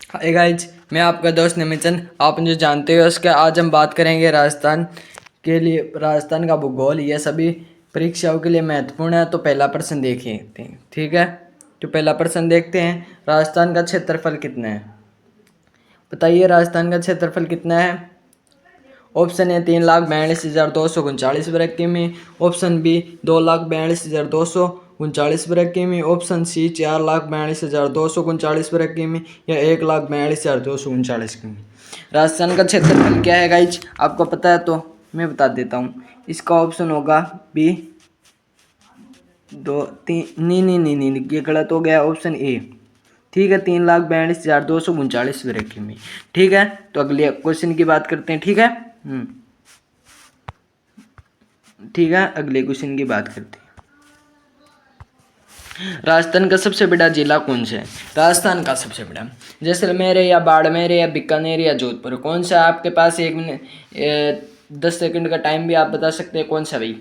Hi guys, मैं आपका दोस्त निमिचन। आप मुझे जानते हो उसके। आज हम बात करेंगे राजस्थान के लिए। राजस्थान का भूगोल यह सभी परीक्षाओं के लिए महत्वपूर्ण है। तो पहला प्रश्न देखते हैं, ठीक है। तो पहला प्रश्न देखते हैं, राजस्थान का क्षेत्रफल कितना है? बताइए राजस्थान का क्षेत्रफल कितना है। ऑप्शन ए 3,42,239 वर्ग किमी। ऑप्शन बी 2,42,239 वर्ग किमी। ऑप्शन सी 4,42,239 वर्ग किमी या 1,42,239 किमी। राजस्थान का क्षेत्रफल क्या है गाइज, आपको पता है तो मैं बता देता हूँ। इसका ऑप्शन होगा बी दो तीन। नहीं, ये गलत हो गया। ऑप्शन ए, ठीक है, 3,42,239 वर्ग किमी। ठीक है, तो अगले क्वेश्चन की बात करते हैं। ठीक है, ठीक है, अगले क्वेश्चन की बात करते हैं। राजस्थान का सबसे बड़ा जिला कौन सा है? राजस्थान का सबसे बड़ा जैसलमेर है या बाड़मेर है या बीकानेर या जोधपुर? कौन सा? आपके पास 10 सेकंड का टाइम भी, आप बता सकते हैं कौन सा भाई।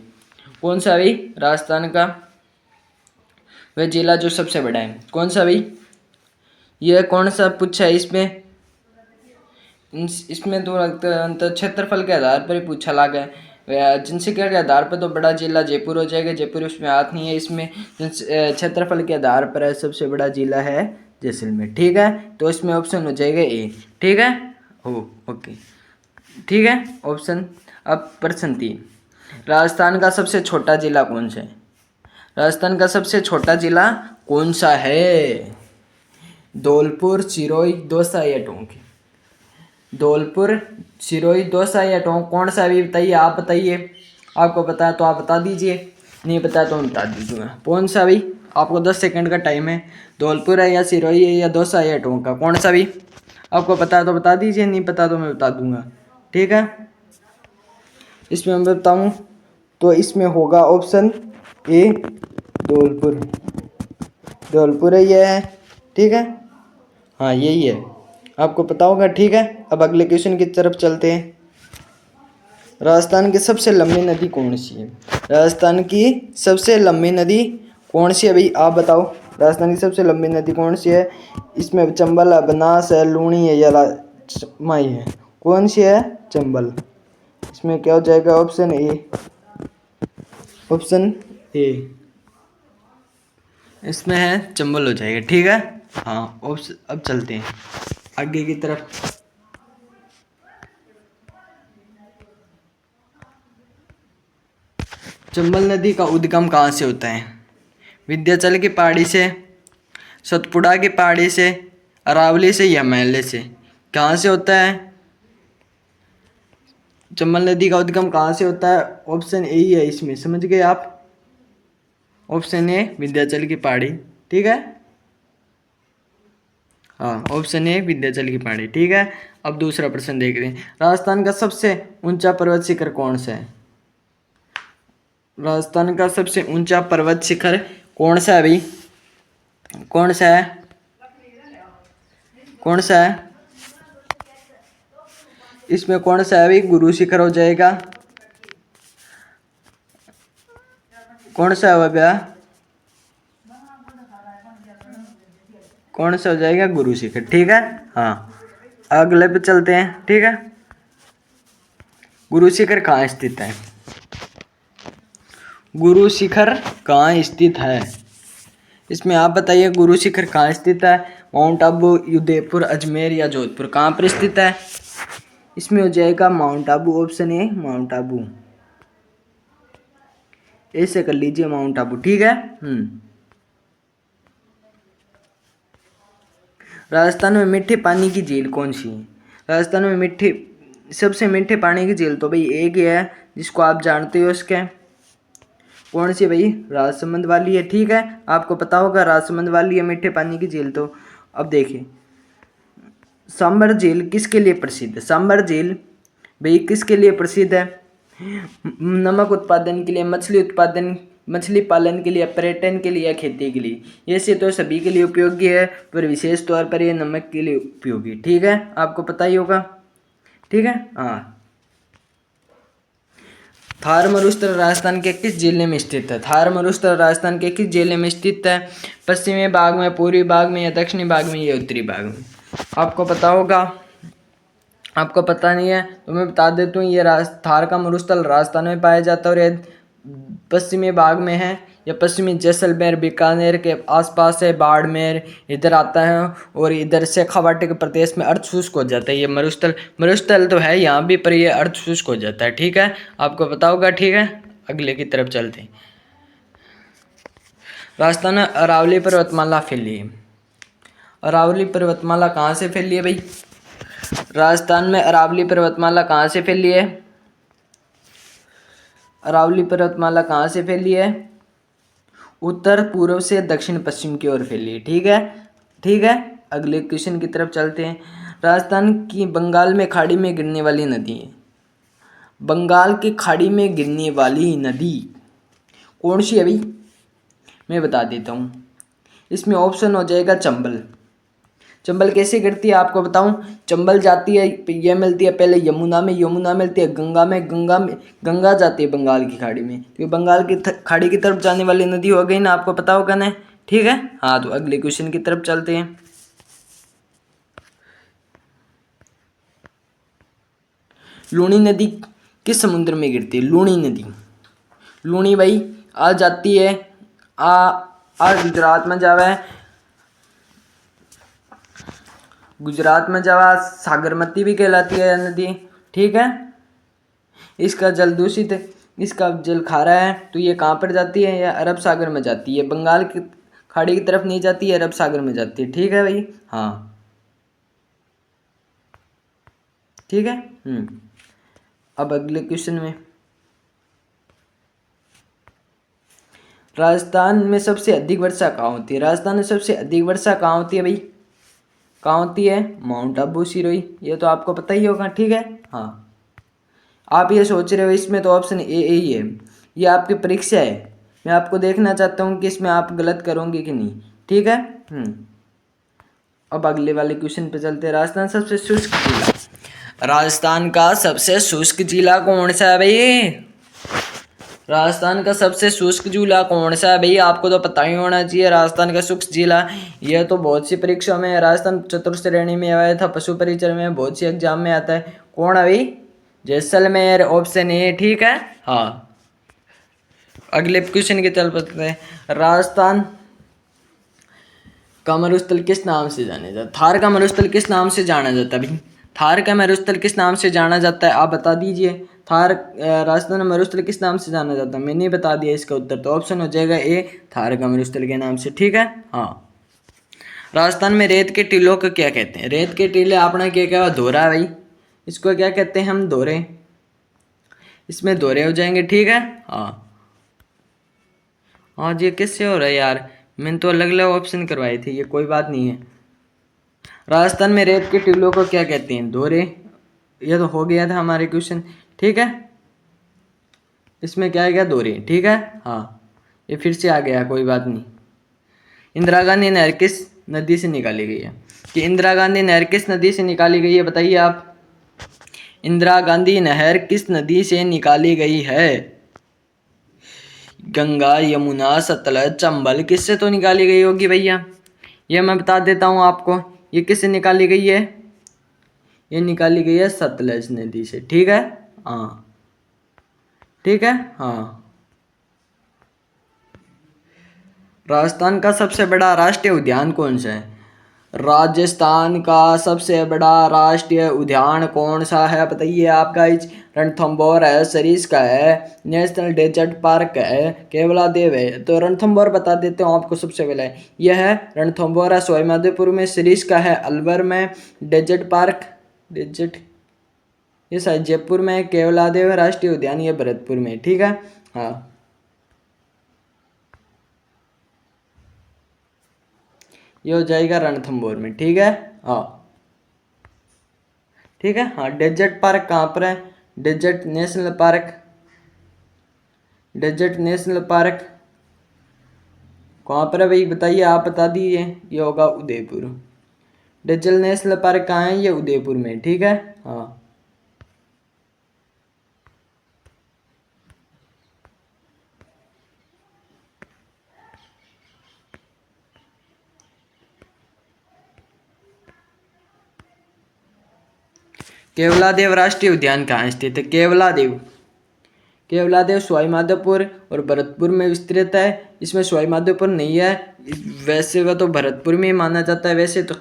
कौन सा भाई राजस्थान का वह जिला जो सबसे बड़ा है, कौन सा भाई? यह कौन सा पूछा है इसमें? इसमें तो क्षेत्रफल के आधार पर ही पूछा लगा है। जनसंख्या के आधार पर तो बड़ा जिला जयपुर हो जाएगा। जयपुर उसमें हाथ नहीं है। इसमें क्षेत्रफल के आधार पर सबसे बड़ा जिला है जैसलमेर। ठीक है, तो इसमें ऑप्शन हो जाएगा ए। ठीक है, ओके, ठीक है ऑप्शन। अब प्रश्न 3, राजस्थान का सबसे छोटा जिला कौन सा है? राजस्थान का सबसे छोटा जिला कौन सा है? धौलपुर, सिरोही, दौसा या टोंक? धौलपुर, सिरोही, दौसा या टोंक, कौन सा भी बताइए। आप बताइए, आपको पता है तो आप बता दीजिए, नहीं पता तो मैं बता दीजिएगा। कौन सा भी? आपको 10 सेकंड का टाइम है। धौलपुर है या सिरोही है या दौसा या टोंक का, कौन सा भी? आपको पता है तो बता दीजिए, नहीं पता तो मैं बता दूंगा। ठीक है, इसमें मैं बताऊँ तो इसमें होगा ऑप्शन ए धौलपुर। धौलपुर है ये है, ठीक है, हाँ यही है, आपको पता होगा। ठीक है, अब अगले क्वेश्चन की तरफ चलते हैं। राजस्थान की सबसे लंबी नदी कौन सी है? राजस्थान की सबसे लंबी नदी कौन सी है भाई, आप बताओ। राजस्थान की सबसे लंबी नदी कौन सी है? इसमें चंबल है, बनास है, लूणी है या माई है? कौन सी है? चंबल। इसमें क्या हो जाएगा? Option A. ऑप्शन ए इसमें है चंबल हो जाएगा। ठीक है, हाँ ऑप्शन। अब चलते हैं आगे की तरफ। चंबल नदी का उद्गम कहाँ से होता है? विंध्याचल की पहाड़ी से, सतपुड़ा की पहाड़ी से, अरावली से या हिमालय से? कहाँ से होता है चंबल नदी का उद्गम? कहाँ से होता है? ऑप्शन ए ही है इसमें, समझ गए आप। ऑप्शन ए विंध्याचल की पहाड़ी। ठीक है, हाँ ऑप्शन ए विंध्याचल की पहाड़ी। ठीक है, अब दूसरा प्रश्न देखते हैं। राजस्थान का सबसे ऊंचा पर्वत शिखर कौन सा है? राजस्थान का सबसे ऊंचा पर्वत शिखर कौन सा है भाई? कौन सा है? कौन सा है? इसमें कौन सा है भाई? गुरु शिखर हो जाएगा। कौन सा है भैया? कौन सा हो जाएगा? गुरु शिखर। ठीक है, हाँ अगले पे चलते हैं। ठीक है, गुरु शिखर कहाँ स्थित है? गुरु शिखर कहाँ स्थित है? इसमें आप बताइए, गुरु शिखर कहाँ स्थित है? माउंट आबू, उदयपुर, अजमेर या जोधपुर? कहाँ पर स्थित है? इसमें हो जाएगा mount Abu. Option A mount Abu. ऐसे कर लीजिए माउंट आबू। ठीक है, राजस्थान में मीठे पानी की झील कौन सी है? राजस्थान में सबसे मीठे पानी की झील तो भाई एक ही है, जिसको आप जानते हो। उसके कौन सी भाई? राजसमंद वाली है। ठीक है, आपको पता होगा राजसमंद वाली है मीठे पानी की झील। तो अब देखिए, सांबर झील किसके लिए प्रसिद्ध है? सांबर झील भाई किसके लिए प्रसिद्ध है? नमक उत्पादन के लिए, मछली उत्पादन, मछली पालन के लिए, पर्यटन के लिए या खेती के लिए? ऐसे तो सभी के लिए उपयोगी है, पर विशेष तौर पर ये नमक के लिए उपयोगी। ठीक है, आपको पता ही होगा। ठीक है, हाँ। थार मरुस्थल राजस्थान के किस जिले में स्थित है? थार मरुस्थल राजस्थान के किस जिले में स्थित है? पश्चिमी भाग में, पूर्वी भाग में या दक्षिणी भाग में या उत्तरी भाग में? आपको पता होगा, आपको पता नहीं है तो मैं बता देता हूँ। ये थार का मरुस्थल राजस्थान में पाया जाता है और ये पश्चिमी भाग में है। या पश्चिमी जैसलमेर बीकानेर के आसपास है, बाड़मेर इधर आता है और इधर शेखावाटी के प्रदेश में अर्ध शुष्क हो जाता है। ये मरुस्थल, मरुस्थल तो है यहाँ भी पर ये अर्ध शुष्क हो जाता है। ठीक है, आपको पता होगा। ठीक है, अगले की तरफ चलते हैं। राजस्थान में अरावली पर्वतमाला फैली है। अरावली पर्वतमाला कहाँ से फैली है भाई? राजस्थान में अरावली पर्वतमाला कहाँ से फैली है? अरावली पर्वतमाला कहाँ से फैली है? उत्तर पूर्व से दक्षिण पश्चिम की ओर फैली है। ठीक है, ठीक है, अगले क्वेश्चन की तरफ चलते हैं। राजस्थान की बंगाल में खाड़ी में गिरने वाली नदी है। बंगाल की खाड़ी में गिरने वाली नदी कौन सी है भाई? मैं बता देता हूँ। इसमें ऑप्शन हो जाएगा चंबल। चंबल कैसे गिरती है आपको बताऊं। चंबल जाती है, ये मिलती है पहले यमुना में, यमुना मिलती है गंगा में, गंगा जाती है बंगाल की खाड़ी में। तो ये बंगाल की खाड़ी की तरफ जाने वाली नदी हो गई ना, आपको पता होगा ना। ठीक है, हाँ, तो अगले क्वेश्चन की तरफ चलते हैं। लूनी नदी किस समुद्र में गिरती है? लूनी नदी, लूनी भाई आ जाती है आ आ गुजरात में जावे, गुजरात में जावा, सागरमती भी कहलाती है नदी। ठीक है, इसका जल दूषित है, इसका जल खारा है। तो ये कहाँ पर जाती है? या अरब सागर में जाती है। बंगाल की खाड़ी की तरफ नहीं जाती है, अरब सागर में जाती है। ठीक है भाई, हाँ, ठीक है। अब अगले क्वेश्चन में, राजस्थान में सबसे अधिक वर्षा कहाँ होती है? राजस्थान में सबसे अधिक वर्षा कहाँ होती है भाई? कहाँ होती है? माउंट आबू सिरोही, ये तो आपको पता ही होगा। ठीक है, हाँ, आप ये सोच रहे हो इसमें तो ऑप्शन ए ही है। ये आपकी परीक्षा है, मैं आपको देखना चाहता हूँ कि इसमें आप गलत करोगे कि नहीं। ठीक है, अब अगले वाले क्वेश्चन पे चलते हैं। राजस्थान सबसे शुष्क जिला, राजस्थान का सबसे शुष्क जिला कौन सा है भाई? राजस्थान का सबसे शुष्क जिला कौन सा है भाई? आपको तो पता ही होना चाहिए राजस्थान का शुष्क जिला। यह तो बहुत सी परीक्षाओं में, राजस्थान चतुर्थ श्रेणी में आया था, पशु परिचय में, बहुत सी एग्जाम में आता है। कौन है भाई? Jaisalmer, option A. ठीक है, हाँ, अगले क्वेश्चन की तरफ चलते हैं। राजस्थान का मरुस्थल किस नाम से जाना जाता है? थार का मरुस्थल किस नाम से जाना जाता है भाई? थार का मरुस्थल किस नाम से जाना जाता है, आप बता दीजिए। थार राजस्थान में मरुस्थल किस नाम से जाना जाता है? मैंने बता दिया इसका उत्तर, तो ऑप्शन हो जाएगा ए, थार का मरुस्थल के नाम से। ठीक है, हाँ। राजस्थान में रेत के टीलों को क्या कहते हैं? रेत के टीले आपने क्या कहा? धोरा भाई, इसको क्या कहते हैं हम? धोरे, इसमें धोरे हो जाएंगे। ठीक है, हाँ। हाँ जी, किससे हो रहा है यार? मैंने तो अलग अलग ऑप्शन करवाए थे, ये कोई बात नहीं है। राजस्थान में रेत के टीलों को क्या कहते हैं? धोरे, ये तो हो गया था हमारे क्वेश्चन। ठीक है, इसमें क्या है? क्या धोरे। ठीक है, हाँ, ये फिर से आ गया, कोई बात नहीं। इंदिरा गांधी नहर किस नदी से निकाली गई है? कि इंदिरा गांधी नहर किस नदी से निकाली गई है, बताइए आप। इंदिरा गांधी नहर किस नदी से निकाली गई है? गंगा, यमुना, सतलज, चंबल, किससे तो निकाली गई होगी भैया। ये मैं बता देता हूँ आपको, ये किससे निकाली गई है? ये निकाली गई है सतलज नदी से। ठीक है, हाँ, ठीक है, हाँ। राजस्थान का सबसे बड़ा राष्ट्रीय उद्यान कौन सा है? राजस्थान का सबसे बड़ा राष्ट्रीय उद्यान कौन सा है, बताइए आप गाइज। रणथंभौर है, सरिस्का है, नेशनल डेजर्ट पार्क है, केवला देव है। तो रणथंभौर बता देते हूँ आपको सबसे पहले। यह है रणथंभौर है सवाईमाधोपुर में, सरिस्का है अलवर में, डेजर्ट पार्क, डेजर्ट ये शायद जयपुर में है, केवला देव राष्ट्रीय उद्यान ये भरतपुर में। ठीक है, हाँ, ये हो जाएगा रणथंभौर में। ठीक है, हाँ, ठीक है, हाँ। डेजर्ट पार्क कहाँ पर है? Desert national park, desert national park कहाँ पर है भाई, बताइए, आप बता दीजिए। ये होगा उदयपुर। डेजर्ट नेशनल पार्क कहाँ है? ये उदयपुर में। ठीक है, हाँ, केवलादेव राष्ट्रीय उद्यान कहाँ स्थित है? केवलादेव, केवलादेव सवाई माधोपुर और भरतपुर में विस्तृत है। इसमें सवाई माधोपुर नहीं है, वैसे वह तो भरतपुर में ही माना जाता है वैसे तो।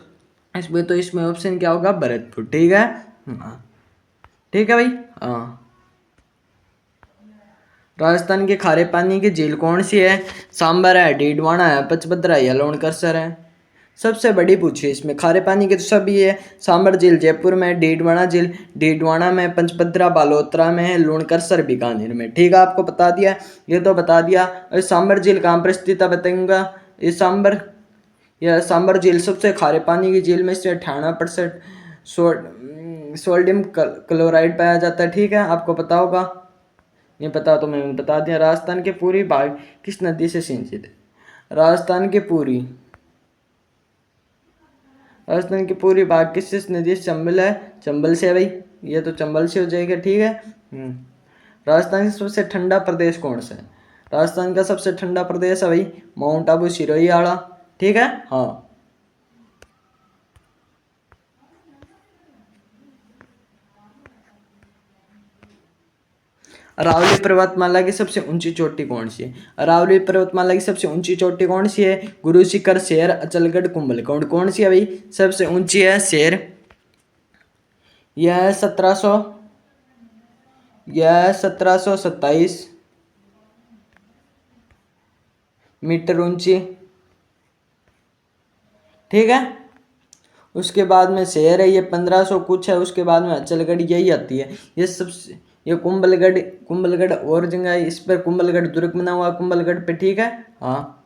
इसमें ऑप्शन क्या होगा? भरतपुर। ठीक है, हाँ ठीक है भाई। हाँ, राजस्थान के खारे पानी की झील कौन सी है? सांबर है, डीडवाना है, पचभद्रा है या लोणकरसर है? सबसे बड़ी पूछी इसमें। खारे पानी की तो सभी है। सांबर झील जयपुर में, डीडवाना झील डीडवाना में, पंचभद्रा बालोतरा में है, लोणकरसर बीकानेर में। ठीक है, आपको बता दिया, ये तो बता दिया। और सांबर झील कहाँ पर स्थित है बताऊंगा? ये सांबर झील सबसे खारे पानी की झील में से 98% सोडियम क्लोराइड पाया जाता है। ठीक है, आपको पता होगा, ये पता तो मैंने बता दिया। राजस्थान के पूरी भाग किस नदी से सिंचित है? राजस्थान की पूरी भाग किस नदी से? चंबल है, चंबल से है भाई, ये तो चंबल से हो जाएगा। ठीक है। राजस्थान का सबसे ठंडा प्रदेश कौन सा है? राजस्थान का सबसे ठंडा प्रदेश है भाई माउंट आबू सिरोही आला। ठीक है, हाँ। अरावली पर्वतमाला की सबसे ऊंची चोटी कौन सी है? अरावली पर्वतमाला की सबसे ऊंची चोटी कौन सी है? गुरु शिखर, शेर, अचलगढ़, कुंभलगढ़। कौन सी है भाई सबसे ऊंची? है शेर। यह 1727 मीटर ऊंची। ठीक है, उसके बाद में शेर है, ये 1500 कुछ है। उसके बाद में अचलगढ़ यही आती है। ये कुंभलगढ़ और जगह है, इस पर कुंभलगढ़ दुर्ग बना हुआ कुंभलगढ़ पे। ठीक है, हाँ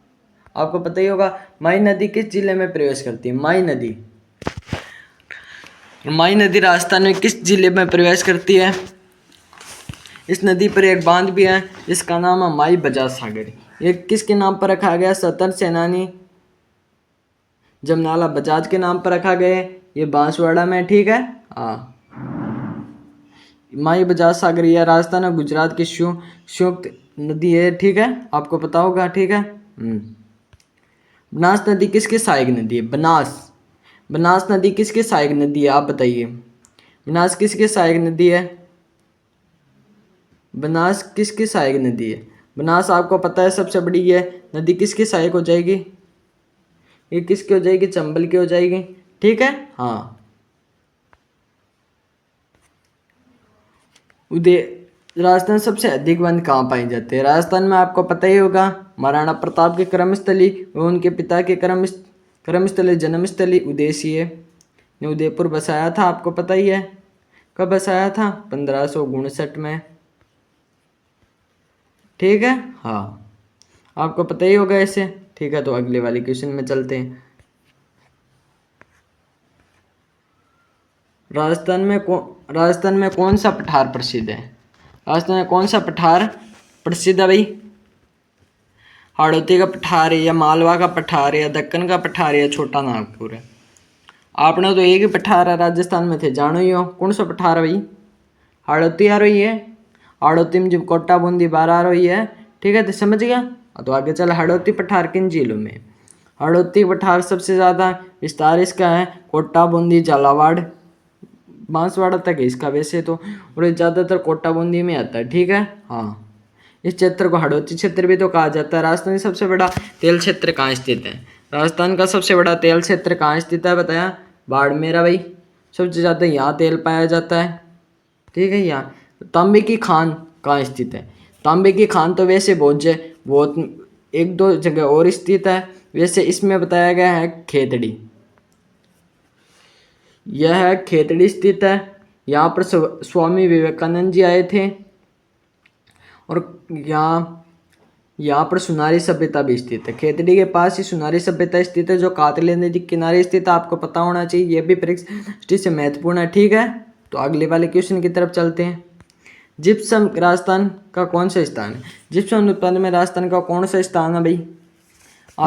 आपको पता ही होगा। माई नदी किस जिले में प्रवेश करती है? माई नदी राजस्थान में किस जिले में प्रवेश करती है? इस नदी पर एक बांध भी है, इसका नाम है माई बजाज सागर। ये किसके नाम पर रखा गया? स्वतंत्र सेनानी जमनाला बजाज के नाम पर रखा गया। ये बांसवाड़ा में। ठीक है, हाँ। माई बजाज सागर यह राजस्थान और गुजरात की संयुक्त नदी है। ठीक है, आपको पता होगा। ठीक है। बनास नदी किसकी सहायक नदी है? बनास नदी किसकी सहायक नदी है? आप बताइए, बनास किसकी सहायक नदी है? बनास किसकी सहायक नदी है? बनास आपको पता है सबसे बड़ी है नदी, किसकी सहायक हो जाएगी? ये किसकी हो जाएगी? चंबल की हो जाएगी। ठीक है, हाँ। राजस्थान सबसे अधिक वन कहाँ पाए जाते हैं? राजस्थान में आपको पता ही होगा, महाराणा प्रताप की कर्मस्थली व उनके पिता के कर्मस्थली जन्मस्थली उदयसी है। ने उदयपुर बसाया था, आपको पता ही है। कब बसाया था? 1559 में। ठीक है, हाँ आपको पता ही होगा ऐसे। ठीक है, तो अगले वाले क्वेश्चन में चलते हैं। राजस्थान में कौन सा पठार प्रसिद्ध है? राजस्थान में कौन सा पठार प्रसिद्ध है भाई? हाड़ौती का पठार है, या मालवा का पठार है, या दक्कन का पठार है, या छोटा नागपुर है? आपने तो एक ही पठार है राजस्थान में थे, जानो ही हो। कौन सा पठार है भाई? हाड़ौती आ रही है। हाड़ौती में जब कोटा बूंदी बार आ रही है। ठीक है, तो समझ गया। तो आगे चल, हाड़ौती पठार किन जिलों में? हाड़ौती पठार सबसे ज़्यादा विस्तार इसका है कोटा बूंदी झालावाड़ बांसवाड़ा तक है इसका वैसे तो, और ज़्यादातर कोटा बूंदी में आता है। ठीक है, हाँ। इस क्षेत्र को हाड़ौती क्षेत्र भी तो कहा जाता है। राजस्थान का सबसे बड़ा तेल क्षेत्र कहाँ स्थित है? राजस्थान का सबसे बड़ा तेल क्षेत्र कहाँ स्थित है बताया? बाड़मेर भाई, सबसे ज़्यादा यहाँ तेल पाया जाता है। ठीक है, यहाँ। तांबे की खान कहाँ स्थित है? तांबे की खान तो वैसे बहुत एक दो जगह और स्थित है वैसे। इसमें बताया गया है खेतड़ी, यह खेतड़ी स्थित है। यहाँ पर स्वामी विवेकानंद जी आए थे, और यहाँ पर सुनारी सभ्यता भी स्थित है। खेतड़ी के पास ही सुनारी सभ्यता स्थित है, जो कातले नदी के किनारे स्थित है। आपको पता होना चाहिए, यह भी परीक्षा दृष्टि से महत्वपूर्ण है। ठीक है, तो अगले वाले क्वेश्चन की तरफ चलते हैं। जिप्सम राजस्थान का कौन सा स्थान है? जिप्सम उत्पादन में राजस्थान का कौन सा स्थान है भाई?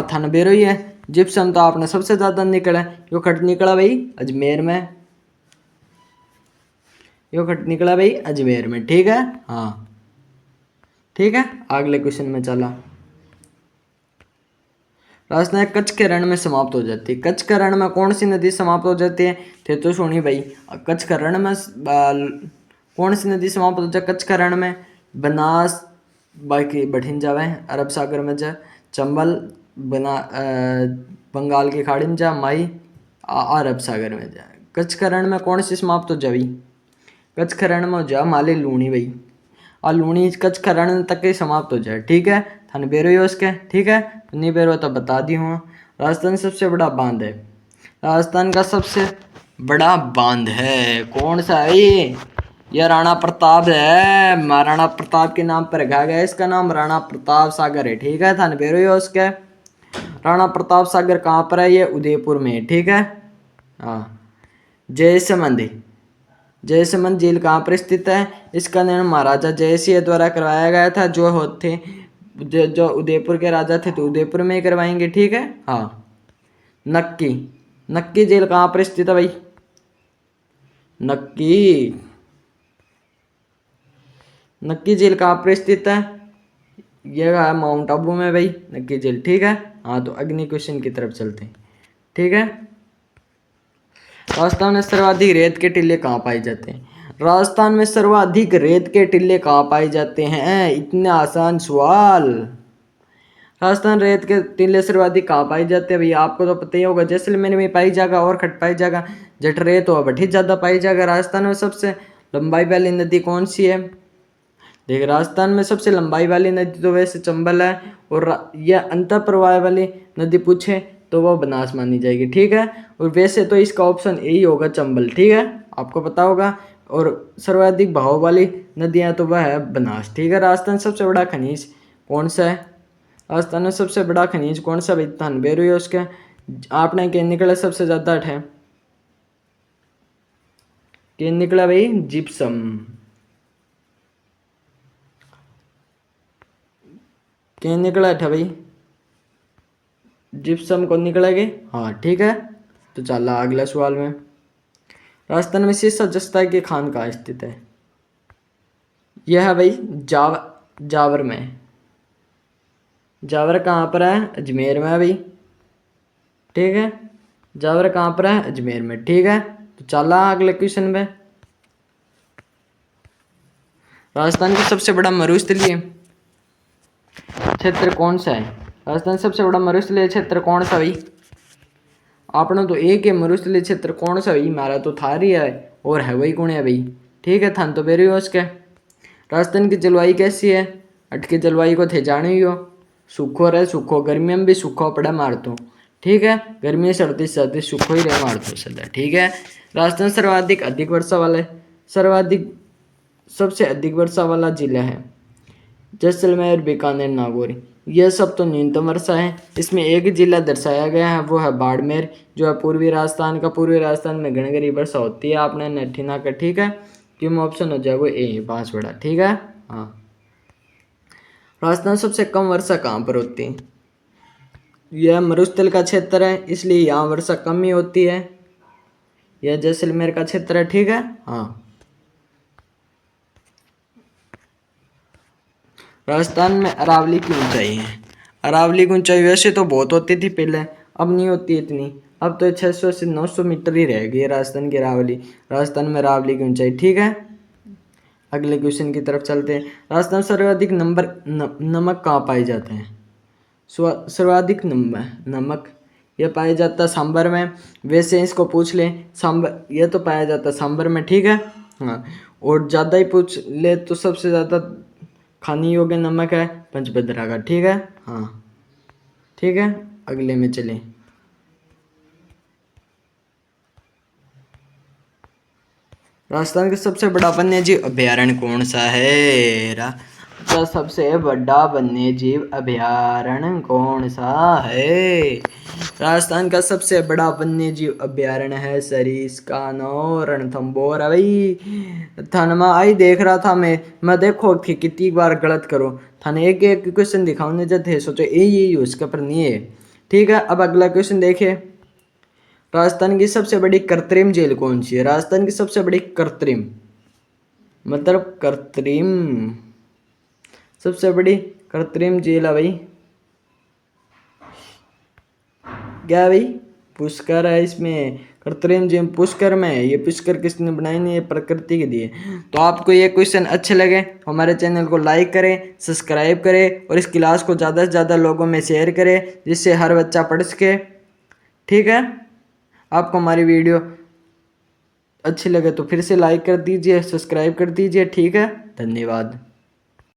थानबेरो ही है। जिप्सम तो आपने सबसे ज़्यादा निकला है, यो खट निकला भाई अजमेर में। यो खट निकला भाई अजमेर में। ठीक है, हाँ। ठीक है, अगले क्वेश्चन में चला। राजस्थान कच्छ के रण में समाप्त हो जाती है। कच्छ के रण में कौन सी नदी समाप्त हो जाती है? थे तो सुनी भाई, कच्छ के रण में कौन सी नदी समाप्त हो जाए कच्छ के रण में? बनास, बाकी बठिन जावे अरब सागर में जा, चंबल बंगाल की खाड़ी में जा, माई अरब सागर में जा। कच्छ के रण में कौन सी समाप्त हो जावी? कच्छ के रण में हो जा माली लूणी भाई, और लूणी कच्छ के रण तक ही समाप्त हो जाए। ठीक है, थाने बेरो ही उसके, ठीक है, तो नहीं बेरो तो बता दी हूँ। राजस्थान सबसे बड़ा बांध है, राजस्थान का सबसे बड़ा बांध है कौन सा है ये राणा प्रताप है। महाराणा प्रताप के नाम पर रखा गया, इसका नाम राणा प्रताप सागर है। ठीक है, थाने बेरो ही उसके। राणा प्रताप सागर कहाँ पर है? ये उदयपुर में है। ठीक है, हाँ। जयसमंद, जयसमंद झील कहाँ पर स्थित है? इसका निर्माण महाराजा जयसिंह द्वारा करवाया गया था, जो होते जो उदयपुर के राजा थे तो उदयपुर में ही करवाएंगे। ठीक है, हाँ। नक्की, नक्की झील कहाँ पर स्थित है भाई? नक्की, नक्की झील कहाँ पर स्थित है? यह है माउंट आबू में भाई नक्की झील। ठीक है, हाँ। तो अगले क्वेश्चन की तरफ चलते हैं। ठीक है, राजस्थान में सर्वाधिक रेत के टीले कहाँ पाए जाते हैं? राजस्थान में सर्वाधिक रेत के टीले कहाँ पाए जाते हैं? इतने आसान सवाल। राजस्थान रेत के टीले सर्वाधिक कहाँ पाए जाते हैं भैया? आपको तो पता ही होगा, जैसलमेर में पाई जाएगा और खट पाई जाएगा। जट रेत हो बठी ज्यादा पाई जाएगा। राजस्थान में सबसे लंबाई वाली नदी कौन सी है? देखिए, राजस्थान में सबसे लंबाई वाली नदी तो वैसे चंबल है, और यह अंतर प्रवाह वाली नदी पूछे तो वो बनास मानी जाएगी। ठीक है, और वैसे तो इसका ऑप्शन यही होगा चंबल। ठीक है, आपको पता होगा। और सर्वाधिक बहाव वाली नदियां तो वह है बनास। ठीक है, राजस्थान सबसे बड़ा खनिज कौन सा है? राजस्थान में सबसे बड़ा खनिज कौन सा भाई? थानबेरू है उसके। आपने क्या निकला सबसे ज्यादा है? क्या निकला भाई? जिप्सम। क्या निकला था भाई? जिप्सम को निकलेगी, हाँ। ठीक है, तो चल अगला सवाल में। राजस्थान में शीर्ष जस्ता की खान कहाँ स्थित है? यह है भाई जावर में। जावर कहाँ पर है? अजमेर में है भाई। ठीक है, जावर कहाँ पर है? अजमेर में। ठीक है, तो चला अगले क्वेश्चन में। राजस्थान का सबसे बड़ा मरुस्थलीय क्षेत्र कौन सा है? राजस्थान सबसे बड़ा मरुस्थलीय क्षेत्र कौन सा भाई? आपने तो एक है मरुस्थलीय क्षेत्र कौन सा भाई? हमारा तो थारी है, और है वही कौन है भाई? ठीक है, थान तो बेरी हो उसके। राजस्थान की जलवायु कैसी है? अटके जलवायु को थे जाने ही हो। सूखो रहे, सूखो गर्मियों में भी सूखो पड़ा मार तो। ठीक है, गर्मी सर्दी सर्दी सूखो ही रहे मार तो सदा। ठीक है, राजस्थान सर्वाधिक अधिक वर्षा वाला सर्वाधिक सबसे अधिक वर्षा वाला जिला है जैसलमेर, बीकानेर, नागौर। यह सब तो न्यूनतम वर्षा है। इसमें एक ही जिला दर्शाया गया है, वो है बाड़मेर, जो है पूर्वी राजस्थान का। पूर्वी राजस्थान में घनघरी वर्षा होती है, आपने नठी ना कर। ठीक है, क्यों ऑप्शन हो जाएगा ए बांसवाड़ा। ठीक है, हाँ। राजस्थान सबसे कम वर्षा कहाँ पर होती है? यह मरुस्थल का क्षेत्र है, इसलिए यहाँ वर्षा कम ही होती है। यह जैसलमेर का क्षेत्र है। ठीक है, हाँ। राजस्थान में अरावली की ऊंचाई है। अरावली की ऊंचाई वैसे तो बहुत होती थी पहले, अब नहीं होती इतनी। अब तो 600 से 900 मीटर ही रह गई है राजस्थान की अरावली। राजस्थान में अरावली की ऊंचाई। ठीक है, अगले क्वेश्चन की तरफ चलते हैं। राजस्थान सर्वाधिक नमक कहाँ पाए जाते हैं? सर्वाधिक नमक यह पाया जाता है सांबर में। वैसे इसको पूछ ले, सांबर यह तो पाया जाता है सांबर में। ठीक है, हाँ। और ज़्यादा ही पूछ ले तो सबसे ज़्यादा खाने योग्य नमक है पंचभद्रा का। ठीक है, हाँ। ठीक है, अगले में चले। राजस्थान का सबसे बड़ा वन्यजीव अभयारण्य कौन सा है? का सबसे बड़ा वन्यजीव अभयारण्य कौन सा है? राजस्थान का सबसे बड़ा वन्यजीव अभयारण्य है सरिस्का नो रणथंभौर है भाई। थानमा आई देख रहा था मैं देखो कि कितनी बार गलत करो। थाने एक एक क्वेश्चन दिखाने जब थे सोचो यही उसके पर नहीं है। ठीक है, अब अगला क्वेश्चन देखिए। राजस्थान की सबसे बड़ी कृत्रिम झील कौन सी है? राजस्थान की सबसे बड़ी कृत्रिम मतलब कृत्रिम सबसे बड़ी कृत्रिम झील है भाई क्या भाई, पुष्कर है इसमें, कृत्रिम जिम पुष्कर में। ये पुष्कर किसने बनाई नहीं, ये प्रकृति के दिए। तो आपको ये क्वेश्चन अच्छे लगे, हमारे चैनल को लाइक करें, सब्सक्राइब करें और इस क्लास को ज़्यादा से ज़्यादा लोगों में शेयर करें, जिससे हर बच्चा पढ़ सके। ठीक है, आपको हमारी वीडियो अच्छी लगे तो फिर से लाइक कर दीजिए, सब्सक्राइब कर दीजिए। ठीक है, धन्यवाद।